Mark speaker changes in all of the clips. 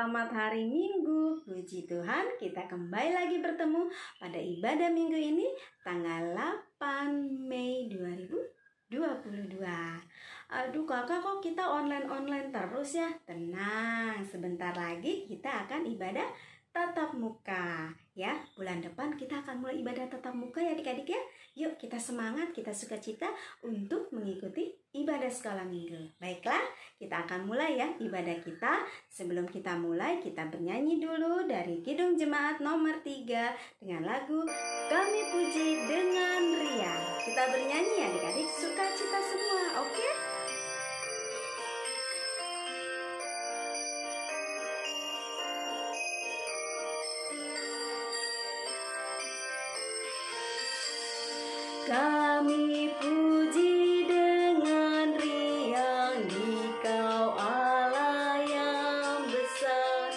Speaker 1: Selamat hari Minggu. Puji Tuhan, kita kembali lagi bertemu pada ibadah minggu ini tanggal 8 Mei 2022. Aduh kakak, kok kita online terus ya? Tenang, sebentar lagi kita akan ibadah tatap muka ya. Bulan depan kita akan mulai ibadah tatap muka ya adik-adik ya. Yuk kita semangat, kita sukacita untuk mengikuti ibadah sekolah minggu. Baiklah, kita akan mulai ya ibadah kita. Sebelum kita mulai, kita bernyanyi dulu dari Kidung Jemaat nomor 3 dengan lagu Kami Puji dengan Ria. Kita bernyanyi ya adik-adik, sukacita semua, oke? Kami puji dengan riang Dikau Allah yang besar,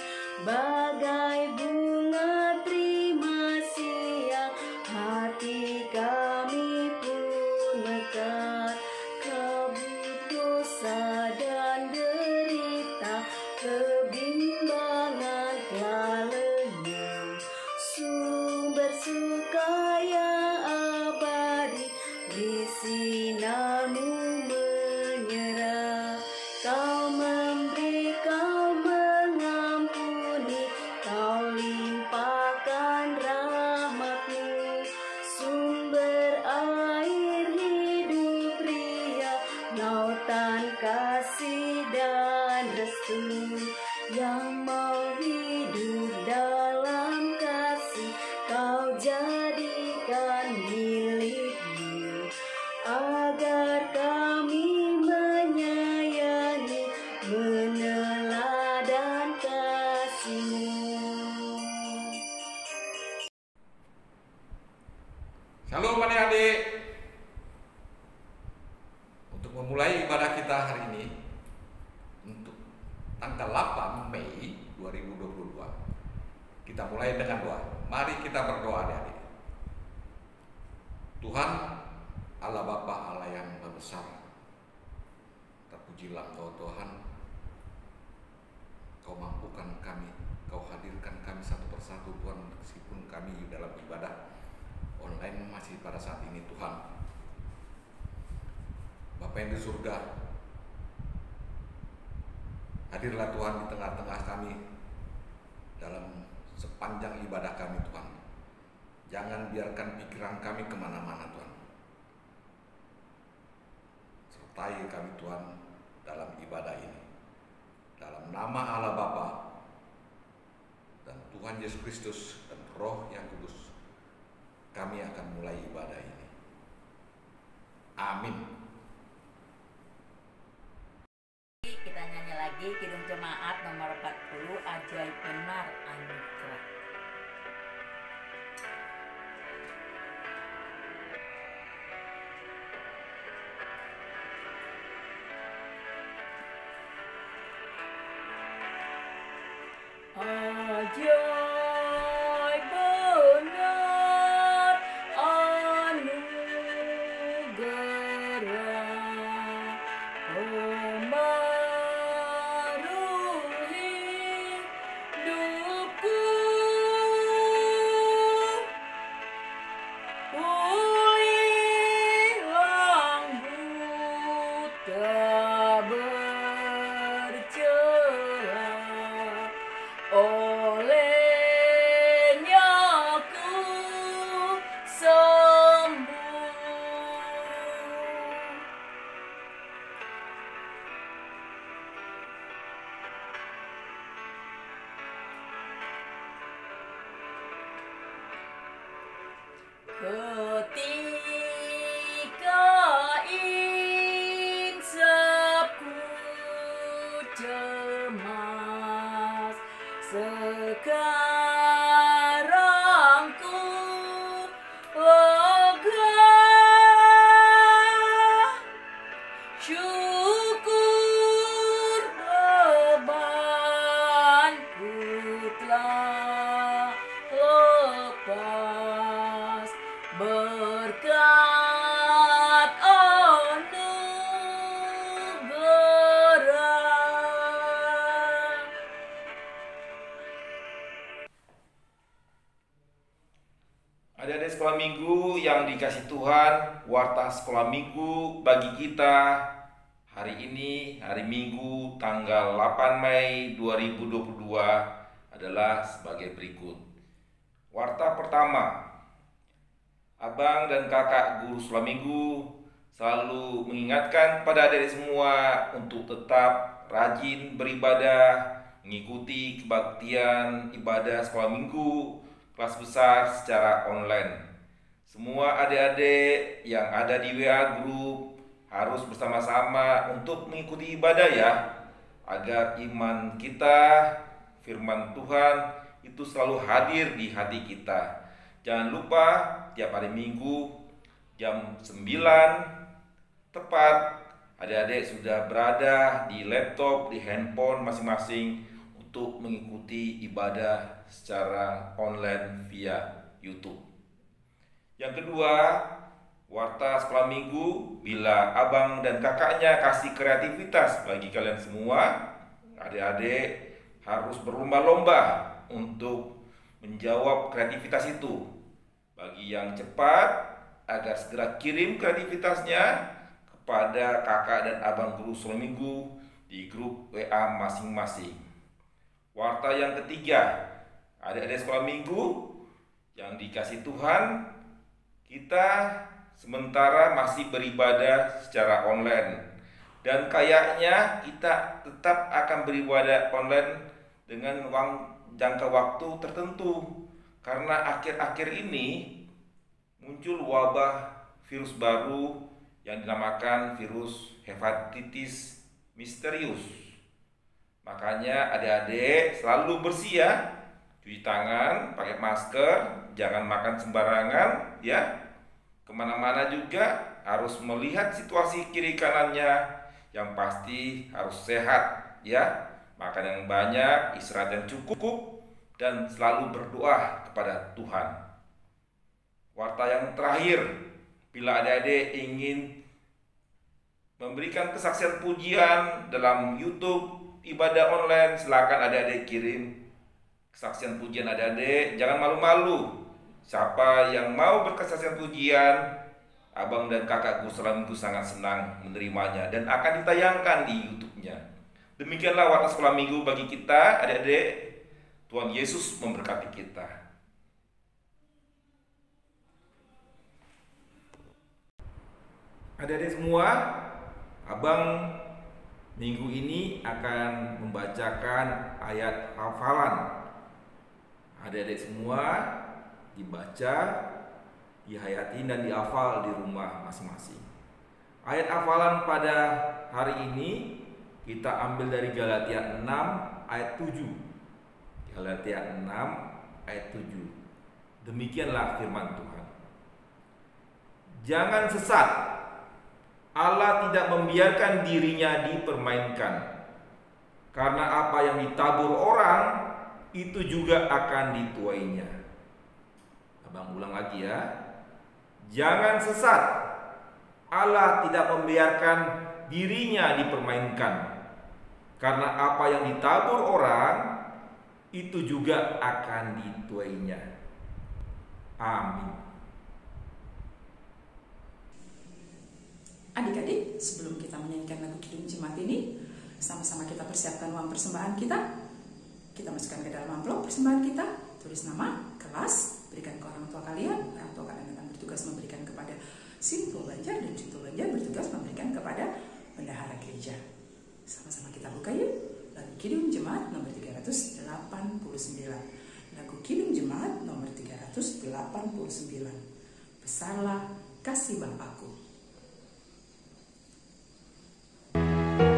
Speaker 1: bagai bunga terima siang hati kami pun mekar. Kabut dosa dan derita, kebimbangan telah lenyap, sumber suka yang di sinarmu menyerap. Kau memberi, kau mengampuni, kau limpahkan rahmat-Mu, sumber air hidup ria, lautan kasih dan restu, yang mau hidup dalam kasih kau jadikan milik-Mu, agar kami menyayangi, meneladan kasih-Mu.
Speaker 2: Shalom adik-adik. Untuk memulai ibadah kita hari ini, untuk tanggal 8 Mei 2022, kita mulai dengan doa. Mari kita berdoa adik-adik. Tuhan Allah Bapa, Allah yang Maha Besar, terpujilah Engkau Tuhan. Kau mampukan kami, Kau hadirkan kami satu persatu Tuhan, meskipun kami dalam ibadah online masih pada saat ini Tuhan. Bapa yang di surga, hadirlah Tuhan di tengah-tengah kami dalam sepanjang ibadah kami Tuhan. Jangan biarkan pikiran kami kemana-mana Tuhan. Sertai kami Tuhan dalam ibadah ini. Dalam nama Allah Bapa dan Tuhan Yesus Kristus dan Roh yang Kudus, kami akan mulai ibadah ini. Amin.
Speaker 3: Kita nyanyi lagi Kidung Jemaat nomor 40, Ajaib Benar Anugerah. Ajaib benar anugerah, pembaru hidupku, pulilang buta bercela, olehnya ku sembuh. Ketika insapku cemas, sekarang ku lega, syukur bebanku telah lepas, berkat anugerah.
Speaker 4: sekolah minggu yang dikasih Tuhan, warta sekolah minggu bagi kita hari ini, hari Minggu tanggal 8 Mei 2022 adalah sebagai berikut. Warta pertama, abang dan kakak guru sekolah minggu selalu mengingatkan pada adik semua untuk tetap rajin beribadah, mengikuti kebaktian ibadah sekolah minggu kelas besar secara online. Semua adik-adik yang ada di WA Group harus bersama-sama untuk mengikuti ibadah ya, agar iman kita, firman Tuhan itu selalu hadir di hati kita. Jangan lupa tiap hari Minggu jam 9 tepat adik-adik sudah berada di laptop, di handphone masing-masing untuk mengikuti ibadah secara online via YouTube. Yang kedua, warta sekolah minggu, bila abang dan kakaknya kasih kreativitas bagi kalian semua, adik-adik harus berlomba-lomba untuk menjawab kreativitas itu. Bagi yang cepat, agar segera kirim kreativitasnya kepada kakak dan abang guru sekolah minggu di grup WA masing-masing. Warta yang ketiga, adik-adik sekolah minggu yang dikasih Tuhan, kita sementara masih beribadah secara online, dan kayaknya kita tetap akan beribadah online dengan jangka waktu tertentu, karena akhir-akhir ini muncul wabah virus baru yang dinamakan virus hepatitis misterius. Makanya adik-adik selalu bersih ya, cuci tangan, pakai masker, jangan makan sembarangan ya. Kemana-mana juga harus melihat situasi kiri kanannya, yang pasti harus sehat ya, makan yang banyak, istirahat yang cukup, dan selalu berdoa kepada Tuhan. Warta yang terakhir, bila adik-adik ingin memberikan kesaksian pujian dalam YouTube ibadah online, silakan adik-adik kirim kesaksian pujian adik-adik, jangan malu-malu. Siapa yang mau berkesaksian pujian, abang dan kakak guru sekolah minggu sangat senang menerimanya dan akan ditayangkan di YouTube-nya. Demikianlah warta sekolah minggu bagi kita, adik-adik. Tuhan Yesus memberkati kita. Adik-adik semua, abang minggu ini akan membacakan ayat hafalan. Adik-adik semua dibaca, dihayati dan dihafal di rumah masing-masing. Ayat hafalan pada hari ini kita ambil dari Galatia 6 ayat 7. Galatia 6 ayat 7. Demikianlah firman Tuhan. Jangan sesat. Allah tidak membiarkan dirinya dipermainkan. Karena apa yang ditabur orang, itu juga akan dituainya. Abang ulang lagi ya. Jangan sesat. Allah tidak membiarkan dirinya dipermainkan. Karena apa yang ditabur orang, itu juga akan dituainya. Amin.
Speaker 5: Adik-adik, sebelum kita menyanyikan lagu Kidung Jemaat ini, sama-sama kita persiapkan uang persembahan kita. Kita masukkan ke dalam amplop persembahan kita, tulis nama, kelas, berikan ke orang tua kalian. Orang tua kalian akan bertugas memberikan kepada Simpul Banjar, dan Simpul Banjar bertugas memberikan kepada bendahara gereja. Sama-sama kita buka yuk. Lagu Kidung Jemaat nomor 389. Lagu Kidung Jemaat nomor 389. Besarlah kasih Bapakku.
Speaker 6: Yeah.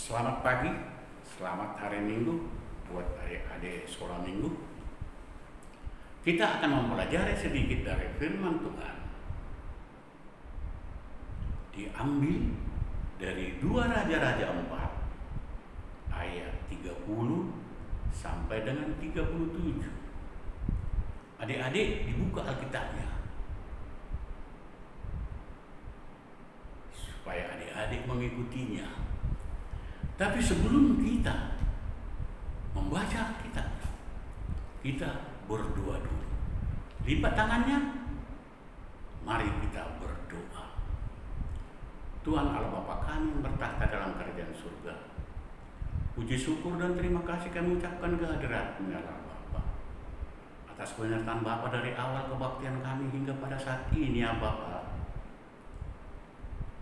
Speaker 6: Selamat pagi, selamat hari Minggu buat adik-adik sekolah minggu. Kita akan mempelajari sedikit dari firman Tuhan. Diambil dari 2 Raja-Raja 4 ayat 30 sampai dengan 37. Adik-adik dibuka Alkitabnya supaya adik-adik mengikutinya. Tapi sebelum kita membaca kitab, kita berdoa dulu. Lipat tangannya, mari kita berdoa. Tuhan Allah Bapa kami yang bertahta dalam kerajaan surga, puji syukur dan terima kasih kami ucapkan kehadirat-Mu ya Bapa, atas penyertaan Bapa dari awal kebaktian kami hingga pada saat ini ya Bapa.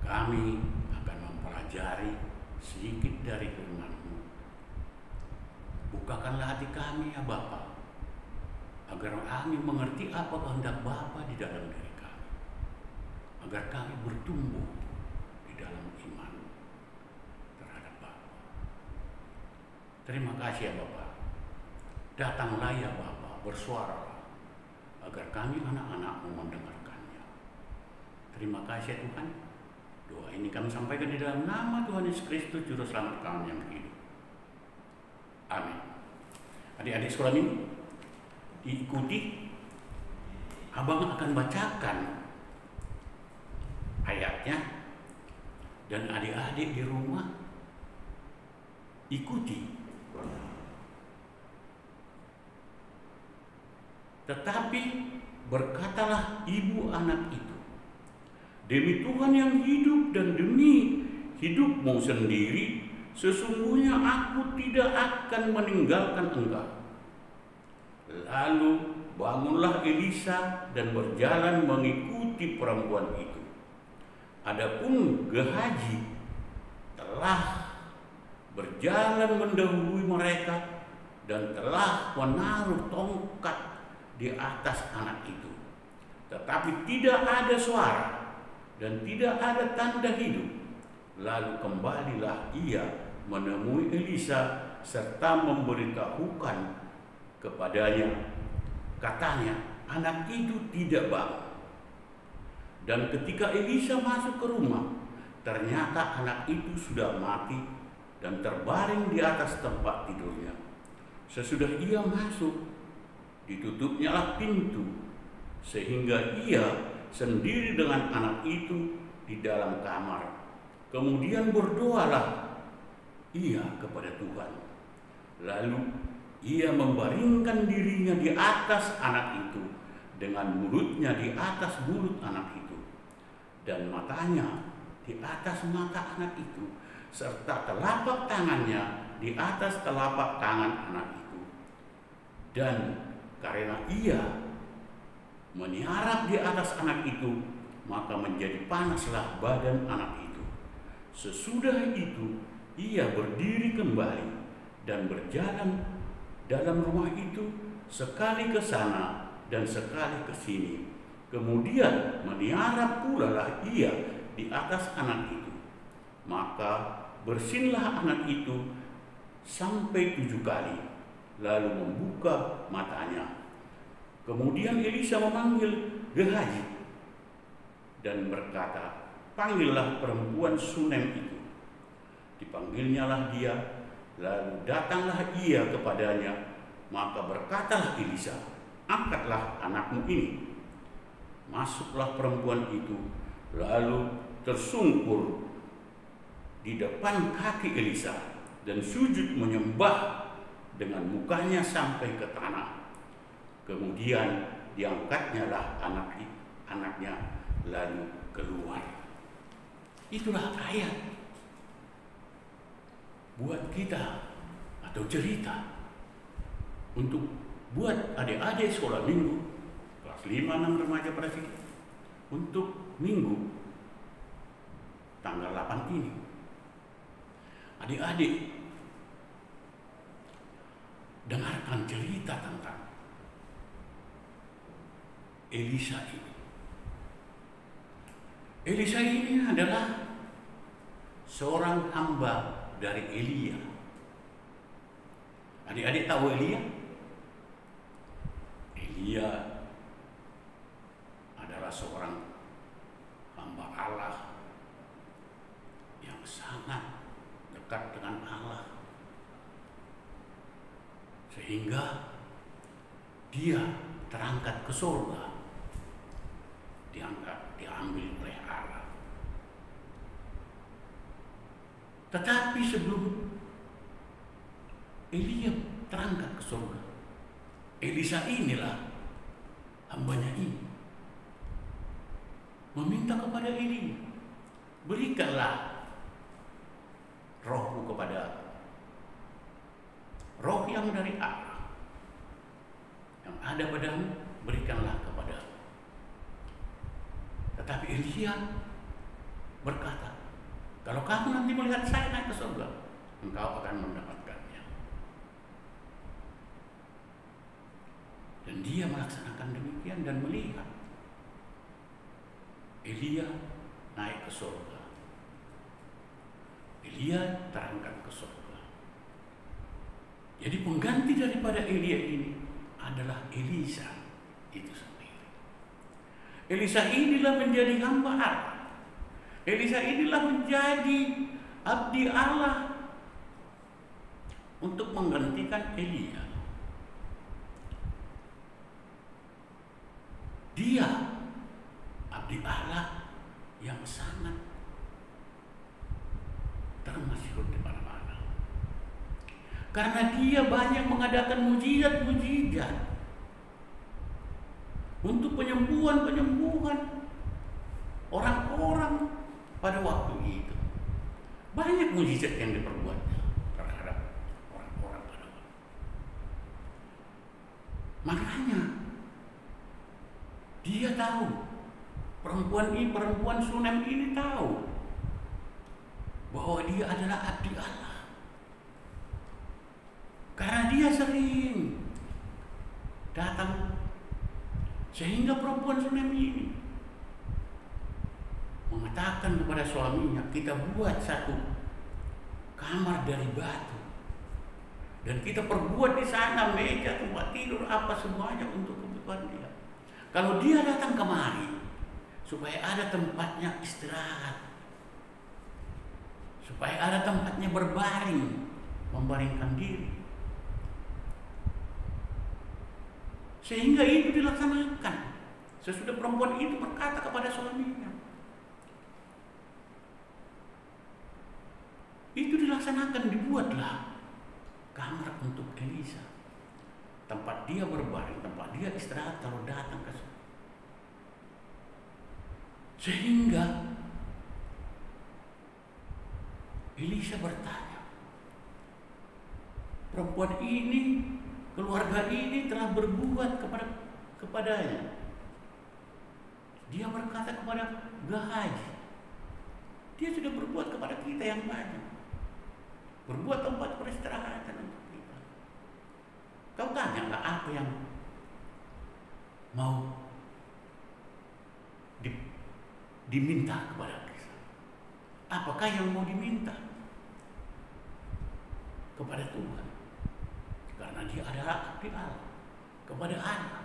Speaker 6: Kami akan mempelajari sedikit dari firman-Mu. Bukakanlah hati kami ya Bapa, agar kami mengerti apa kehendak Bapa di dalam diri kami, agar kami bertumbuh di dalam iman terhadap Bapa. Terima kasih ya Bapa. Datanglah ya Bapa, bersuaralah, agar kami anak-anak-Mu mendengarkannya. Terima kasih ya Tuhan. Doa ini kami sampaikan di dalam nama Tuhan Yesus Kristus, Juru Selamat kami yang hidup. Amin. Adik-adik sekolah minggu, diikuti. Abang akan bacakan ayatnya, dan adik-adik di rumah ikuti. Tetapi berkatalah ibu anak itu, demi Tuhan yang hidup dan demi hidupmu sendiri, sesungguhnya aku tidak akan meninggalkan engkau. Lalu bangunlah Elisa dan berjalan mengikuti perempuan itu. Adapun Gehazi telah berjalan mendahului mereka dan telah menaruh tongkat di atas anak itu. Tetapi tidak ada suara dan tidak ada tanda hidup. Lalu kembalilah ia menemui Elisa serta memberitahukan kepadanya. Katanya, anak itu tidak bangun. Dan ketika Elisa masuk ke rumah, ternyata anak itu sudah mati dan terbaring di atas tempat tidurnya. Sesudah ia masuk, ditutupnyalah pintu, sehingga ia sendiri dengan anak itu di dalam kamar. Kemudian berdoalah ia kepada Tuhan. Lalu ia membaringkan dirinya di atas anak itu, dengan mulutnya di atas mulut anak itu, dan matanya di atas mata anak itu, serta telapak tangannya di atas telapak tangan anak itu. Dan karena ia meniarap di atas anak itu, maka menjadi panaslah badan anak itu. Sesudah itu ia berdiri kembali dan berjalan dalam rumah itu, sekali ke sana dan sekali ke sini. Kemudian meniarap pula lah ia di atas anak itu. Maka bersinlah anak itu sampai 7 kali, lalu membuka matanya. Kemudian Elisa memanggil Gehazi dan berkata, panggillah perempuan Sunem itu. Dipanggilnyalah dia, lalu datanglah ia kepadanya. Maka berkatalah Elisa, angkatlah anakmu ini. Masuklah perempuan itu, lalu tersungkur di depan kaki Elisa dan sujud menyembah dengan mukanya sampai ke tanah. Kemudian diangkatnya lah anaknya lalu keluar. Itulah ayat buat kita atau cerita untuk buat adik-adik sekolah minggu kelas 5, 6 remaja pada sini untuk minggu tanggal 8 ini. Adik-adik dengarkan cerita tentang Elisa ini. Elisa ini adalah seorang hamba dari Elia. Adik-adik tahu Elia? Elia adalah seorang hamba Allah yang sangat dekat dengan Allah, sehingga dia terangkat ke surga, diambil oleh Allah. Tetapi sebelum Elia terangkat ke surga, Elisa inilah hambanya ini meminta kepada Elia, berikanlah rohmu kepada aku, roh yang dari Allah yang ada padamu, berikanlah kepada aku. Tetapi Elia berkata, kalau kamu nanti melihat saya naik ke surga, engkau akan mendapatkannya. Dan dia melaksanakan demikian dan melihat Elia naik ke surga. Elia terangkat ke surga. Jadi pengganti daripada Elia ini adalah Elisa itu sendiri. Elisa inilah menjadi hamba Allah. Elisa inilah menjadi abdi Allah untuk menggantikan Elia. Dia abdi Allah yang sangat termasyhur di mana-mana. Karena dia banyak mengadakan mujizat-mujizat untuk penyembuhan orang-orang pada waktu itu. Banyak mujizat yang diperbuatnya terhadap orang-orang pada waktu. Makanya dia tahu, perempuan Sunem ini tahu bahwa dia adalah abdi Allah. Karena dia sering datang, sehingga perempuan Sunem ini mengatakan kepada suaminya, kita buat satu kamar dari batu dan kita perbuat di sana meja, tempat tidur, apa semuanya untuk kebutuhan dia. Kalau dia datang kemari, supaya ada tempatnya istirahat, supaya ada tempatnya berbaring, membaringkan diri. Sehingga itu dilaksanakan sesudah perempuan itu berkata kepada suaminya. Itu dilaksanakan, dibuatlah kamar untuk Elisa, tempat dia berbaring, tempat dia istirahat kalau datang ke sana. Sehingga Elisa bertanya, perempuan ini, keluarga ini telah berbuat kepadanya. Dia berkata kepada Gehazi, dia sudah berbuat kepada kita yang banyak, berbuat tempat peristirahatan untuk kita. Kau tanya nggak apa yang mau diminta kepada kita? Apakah yang mau diminta kepada Tuhan? Karena dia adalah abdi Allah kepada Allah.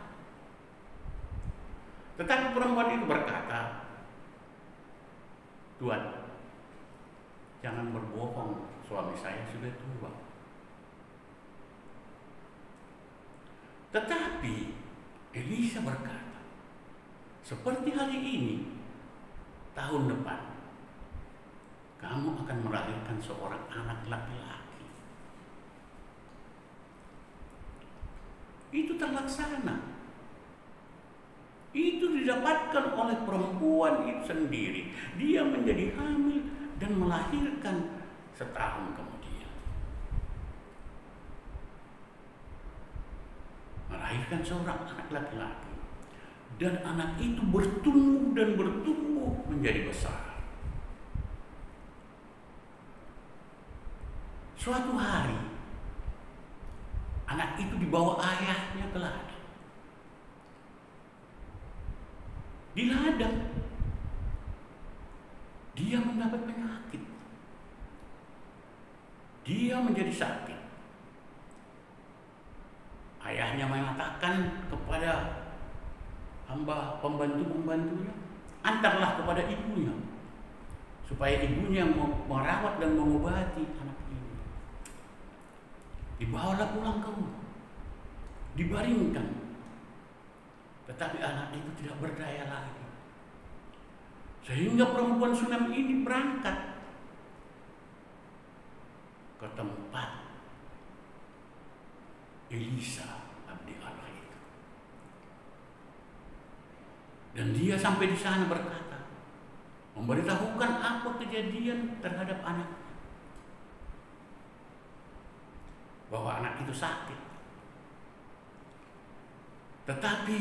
Speaker 6: Tetapi perempuan itu berkata, Tuhan, jangan berbohong, suami saya sudah tua. Tetapi Elisa berkata, seperti hari ini, tahun depan, kamu akan melahirkan seorang anak laki-laki. Itu terlaksana. Itu didapatkan oleh perempuan itu sendiri. Dia menjadi hamil dan melahirkan setahun kemudian. Melahirkan seorang anak laki-laki. Dan anak itu bertumbuh dan bertumbuh menjadi besar. Suatu hari, anak itu dibawa ayahnya ke ladang. Di ladang, dia mendapat penyakit. dia menjadi sakit. Ayahnya mengatakan kepada hamba pembantu-pembantunya, antarlah kepada ibunya, supaya ibunya merawat dan mengobati anak ini. Dibawalah pulang ke rumah, dibaringkan. Tetapi anak itu tidak berdaya lagi. Sehingga perempuan Sunam ini berangkat ke tempat Elisa, abdi Allah itu. Dan dia sampai di sana berkata, memberitahukan apa kejadian terhadap anaknya. Bahwa anak itu sakit. Tetapi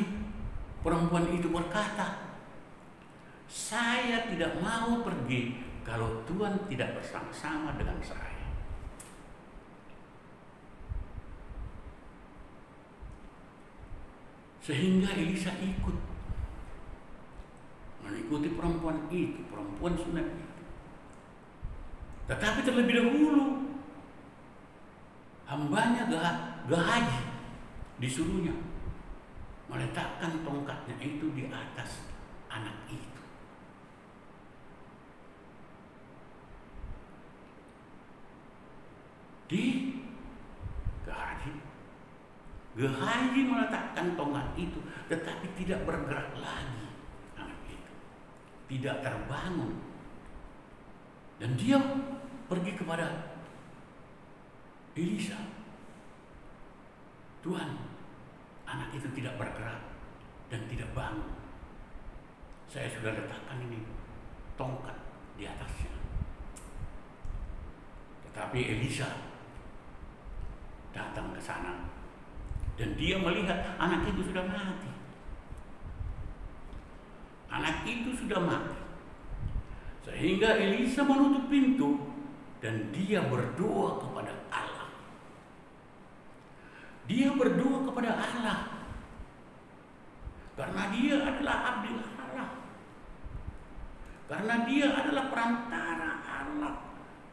Speaker 6: perempuan itu berkata, saya tidak mau pergi kalau Tuhan tidak bersama-sama dengan saya. Sehingga Elisa ikut, mengikuti perempuan itu, perempuan Sunam itu. Tetapi terlebih dahulu hambanya Gehazi disuruhnya meletakkan tongkatnya itu di atas anak itu. Di Gehazi meletakkan tongkat itu, tetapi tidak bergerak lagi anak itu, tidak terbangun. Dan dia pergi kepada Elisa, Tuhan, anak itu tidak bergerak dan tidak bangun. Saya sudah letakkan ini tongkat di atasnya. Tetapi Elisa datang ke sana dan dia melihat anak itu sudah mati. Anak itu sudah mati. Sehingga Elisa menutup pintu dan dia berdoa kepada Allah. Dia berdoa kepada Allah karena dia adalah abdi Allah. Karena dia adalah perantara Allah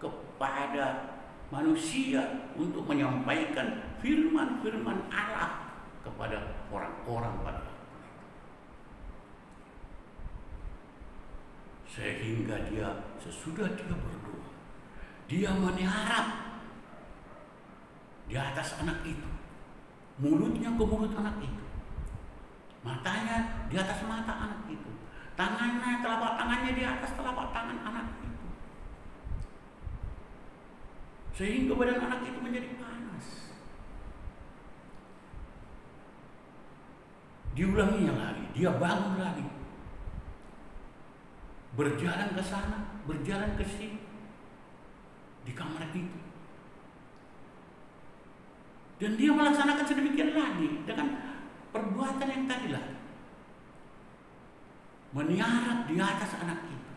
Speaker 6: kepada manusia untuk menyampaikan firman-firman Allah kepada orang-orang pada waktu itu. Sehingga sesudah dia berdoa, dia mengharap di atas anak itu, mulutnya ke mulut anak itu, matanya di atas mata anak itu, telapak tangannya di atas telapak tangan anak itu. Sehingga badan anak itu menjadi panas. Diulanginya lagi, dia bangun lagi. Berjalan ke sana, berjalan ke sini. Di kamar itu. Dan dia melaksanakan sedemikian lagi dengan perbuatan yang tadi lagi. Meniarap di atas anak itu.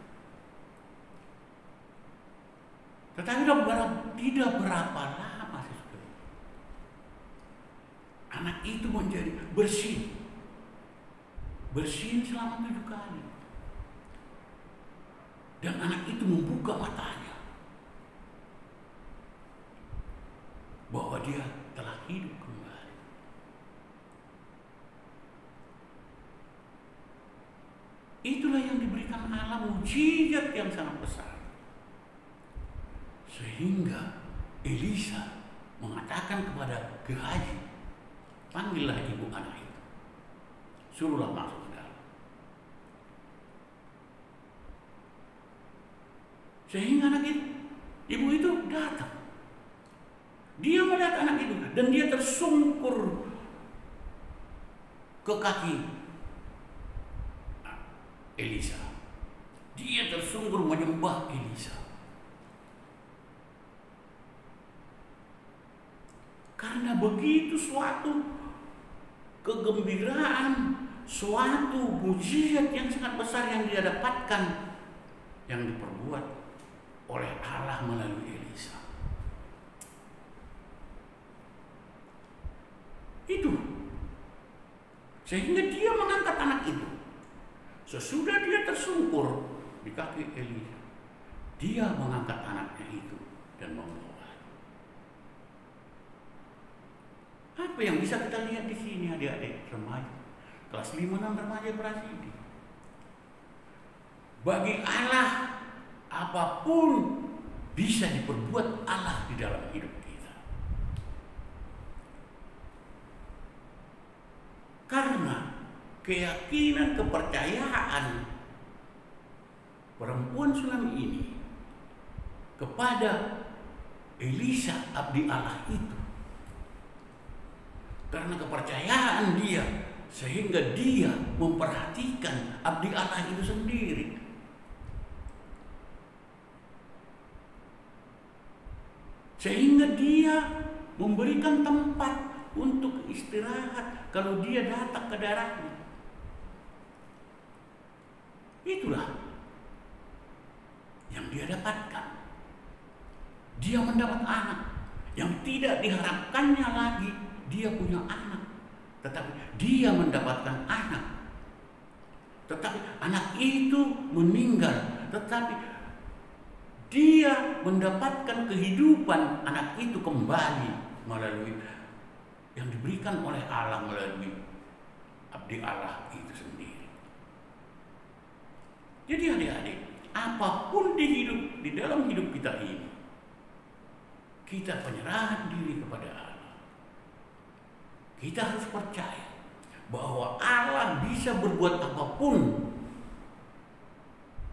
Speaker 6: Tetapi tidak berapa lama sesudah anak itu menjadi bersin selama 7 kali. Dan anak itu membuka matanya bahwa dia telah hidup kembali. Itulah yang diberikan Allah, mujizat yang sangat besar. Sehingga Elisa mengatakan kepada Gehazi, panggillah ibu anak itu, suruhlah masuk ke dalam. Sehingga anak itu, ibu itu datang. Dia melihat anak itu dan dia tersungkur ke kaki Elisa. Dia tersungkur menyembah Elisa. Karena begitu suatu kegembiraan, suatu mujizat yang sangat besar yang dia dapatkan, yang diperbuat oleh Allah melalui Elisa. Itu. Sehingga dia mengangkat anak itu. Sesudah dia tersungkur di kaki Elisa, dia mengangkat anaknya itu dan membawa. Apa yang bisa kita lihat di sini adik-adik remaja, kelas 5-6 remaja Prasidi? Bagi Allah apapun bisa diperbuat Allah di dalam hidup kita. Karena keyakinan, kepercayaan perempuan Sunam ini kepada Elisa abdi Allah itu, karena kepercayaan dia sehingga dia memperhatikan abdi Allah itu sendiri. Sehingga dia memberikan tempat untuk istirahat kalau dia datang ke daratnya. Itulah yang dia dapatkan. Dia mendapat anak yang tidak diharapkannya lagi dia punya anak, tetapi dia mendapatkan anak. Tetapi anak itu meninggal, tetapi dia mendapatkan kehidupan anak itu kembali melalui yang diberikan oleh Allah melalui abdi Allah itu sendiri. Jadi adik-adik, apapun di dalam hidup kita ini, kita penyerahan diri kepada Allah. Kita harus percaya bahwa Allah bisa berbuat apapun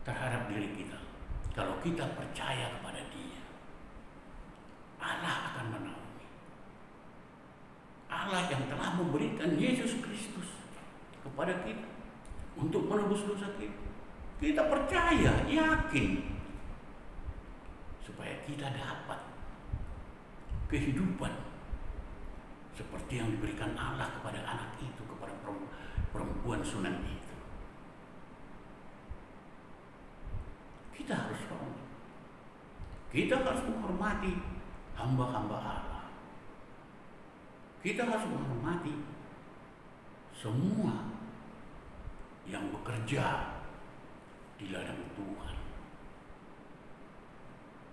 Speaker 6: terhadap diri kita. Kalau kita percaya kepada Dia, Allah akan menaungi. Allah yang telah memberikan Yesus Kristus kepada kita untuk menebus dosa kita. Kita percaya, yakin, supaya kita dapat kehidupan seperti yang diberikan Allah kepada anak itu, kepada perempuan Sunam itu. Kita harus hormat. Kita harus menghormati hamba-hamba Allah. Kita harus menghormati semua yang bekerja di ladang Tuhan.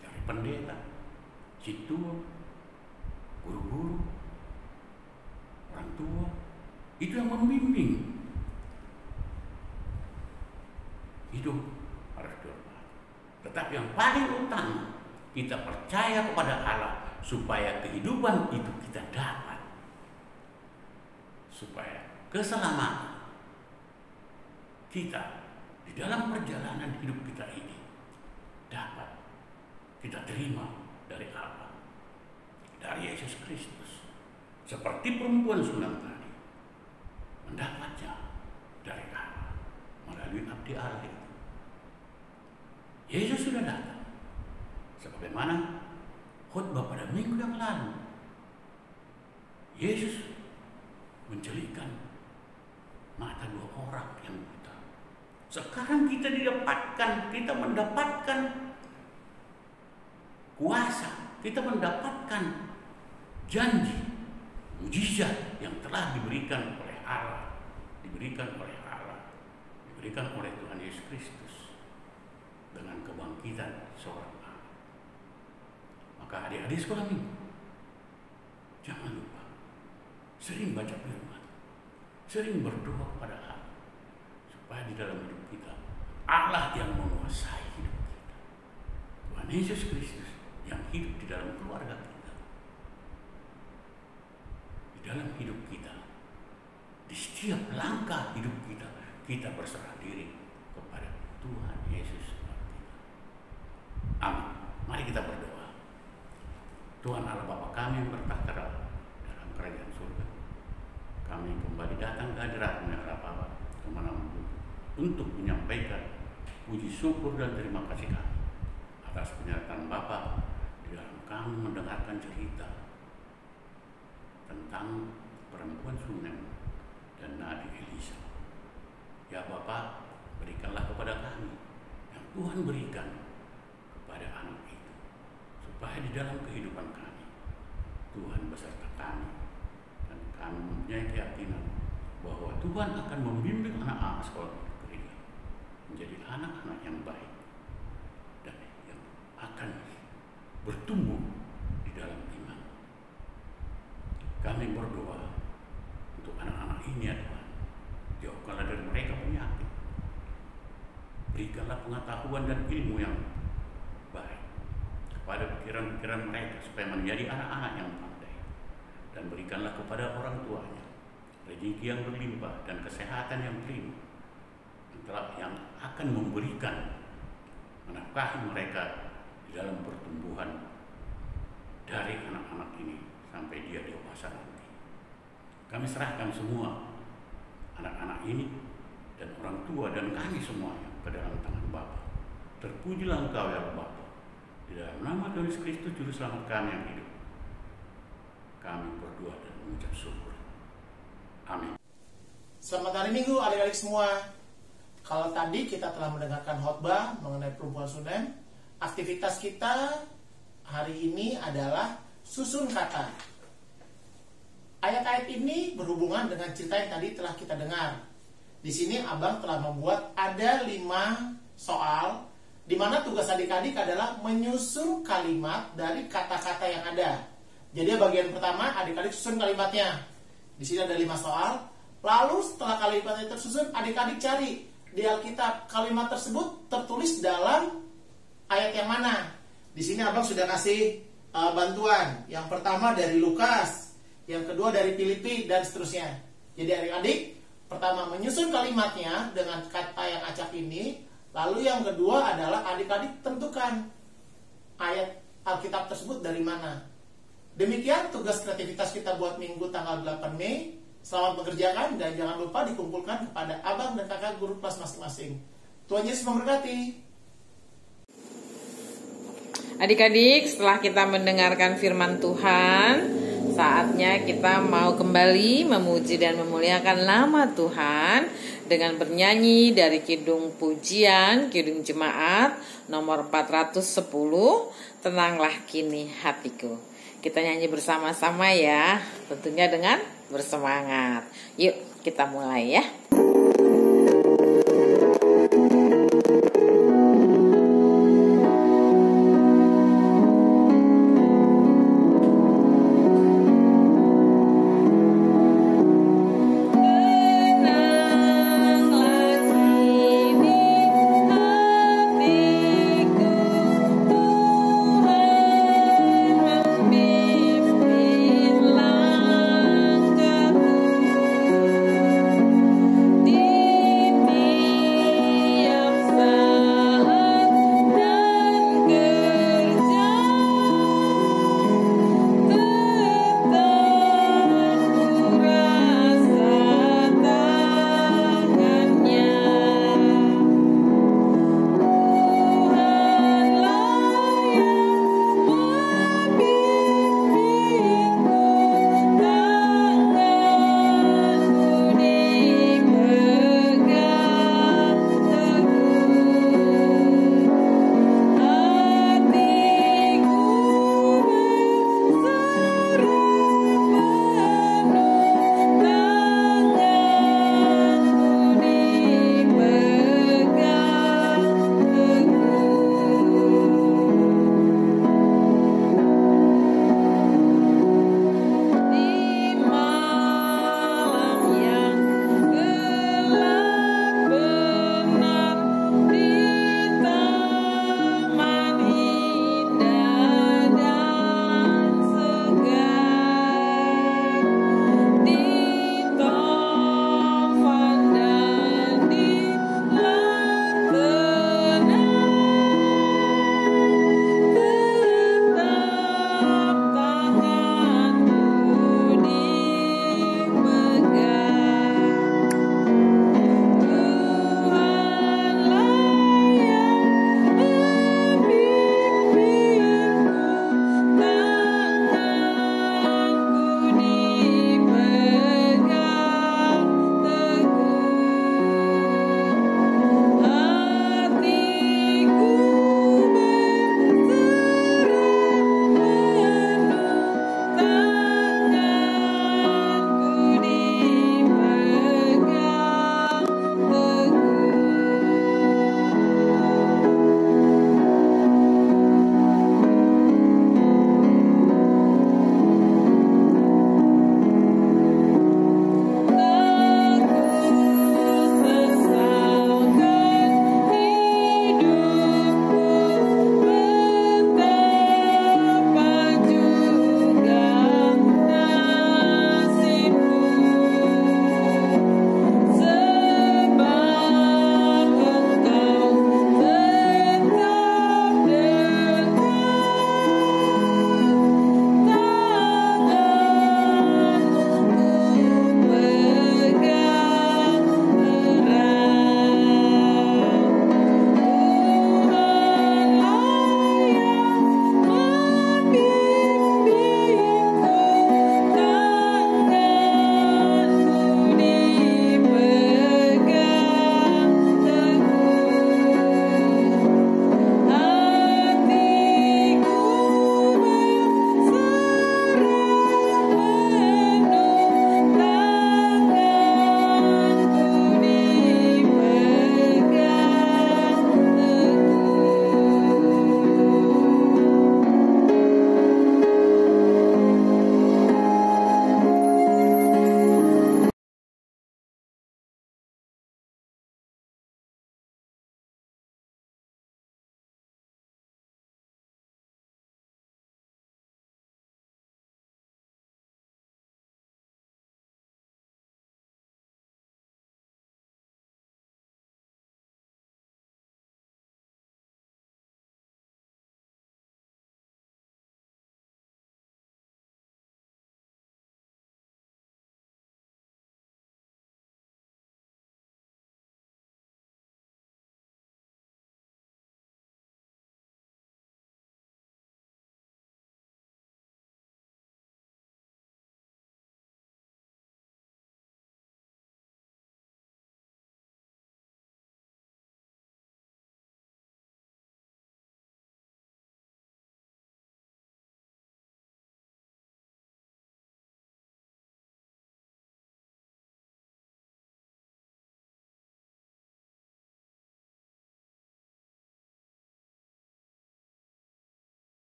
Speaker 6: Dari pendeta, situa, guru-guru, orang tua, itu yang membimbing. Itu harus dihormati. Tetapi yang paling utama, kita percaya kepada Allah supaya kehidupan itu kita dapat. Supaya keselamatan kita di dalam perjalanan hidup kita ini dapat kita terima dari Allah, dari Yesus Kristus. Seperti perempuan Sunam tadi mendapatnya dari Allah melalui abdi Allah itu. Yesus sudah datang. Sebagaimana khotbah pada minggu yang lalu, Yesus menjelikan mata 2 orang yang buta. Sekarang kita mendapatkan kuasa, kita mendapatkan janji, mujizat yang telah diberikan oleh Allah, diberikan oleh Tuhan Yesus Kristus dengan kebangkitan seorang anak. Maka adik-adik sekolah minggu, jangan lupa sering baca firman, sering berdoa kepada Allah, supaya di dalam hidup kita Allah yang menguasai hidup kita, Tuhan Yesus Kristus yang hidup di dalam keluarga kita, di dalam hidup kita, di setiap langkah hidup kita, kita berserah diri kepada Tuhan Yesus. Amin. Mari kita berdoa. Tuhan Allah Bapa kami yang bertahta dalam kerajaan surga, kami kembali datang ke hadirat-Mu ya Bapa, kemana-mana untuk menyampaikan puji syukur dan terima kasih kami atas penyertaan Bapa di dalam kami mendengarkan cerita tentang perempuan Sunam dan Nabi Elisa. Ya Bapa, berikanlah kepada kami yang Tuhan berikan kepada anak itu, supaya di dalam kehidupan kami Tuhan beserta kami, dan kami mempunyai keyakinan bahwa Tuhan akan membimbing anak-anak sekolah gereja menjadi anak-anak yang baik dan yang akan bertumbuh di dalam iman. Kami berdoa berikanlah pengetahuan dan ilmu yang baik kepada pikiran-pikiran mereka supaya menjadi anak-anak yang pandai. Dan berikanlah kepada orang tuanya rezeki yang berlimpah dan kesehatan yang prima, yang akan memberikan menafkahi mereka di dalam pertumbuhan dari anak-anak ini sampai dia dewasa nanti. Kami serahkan semua anak-anak ini dan orang tua dan kami semuanya ke dalam tangan Bapa. Terpujilah Engkau ya Bapa. Di dalam nama Tuhan Yesus Kristus Juru Selamat kami yang hidup, kami berdoa dan mengucap syukur. Amin.
Speaker 7: Selamat hari Minggu adik-adik semua. Kalau tadi kita telah mendengarkan khotbah mengenai perempuan Sunem, aktivitas kita hari ini adalah susun kata. Ayat-ayat ini berhubungan dengan cerita yang tadi telah kita dengar. Di sini Abang telah membuat ada 5 soal, di mana tugas adik-adik adalah menyusun kalimat dari kata-kata yang ada. Jadi bagian pertama adik-adik susun kalimatnya. Di sini ada 5 soal. Lalu setelah kalimatnya tersusun, adik-adik cari di Alkitab kalimat tersebut tertulis dalam ayat yang mana. Di sini Abang sudah kasih bantuan. Yang pertama dari Lukas, yang kedua dari Filipi, dan seterusnya. Jadi adik-adik pertama menyusun kalimatnya dengan kata yang acak ini. Lalu yang kedua adalah adik-adik tentukan ayat Alkitab tersebut dari mana. Demikian tugas kreativitas kita buat Minggu tanggal 8 Mei. Selamat mengerjakan dan jangan lupa dikumpulkan kepada abang dan kakak guru kelas masing-masing. Tuhan Yesus memberkati.
Speaker 8: Adik-adik, setelah kita mendengarkan firman Tuhan, saatnya kita mau kembali memuji dan memuliakan nama Tuhan dengan bernyanyi dari Kidung Pujian, Kidung Jemaat nomor 410, Tenanglah Kini Hatiku. Kita nyanyi bersama-sama ya, tentunya dengan bersemangat. Yuk kita mulai ya.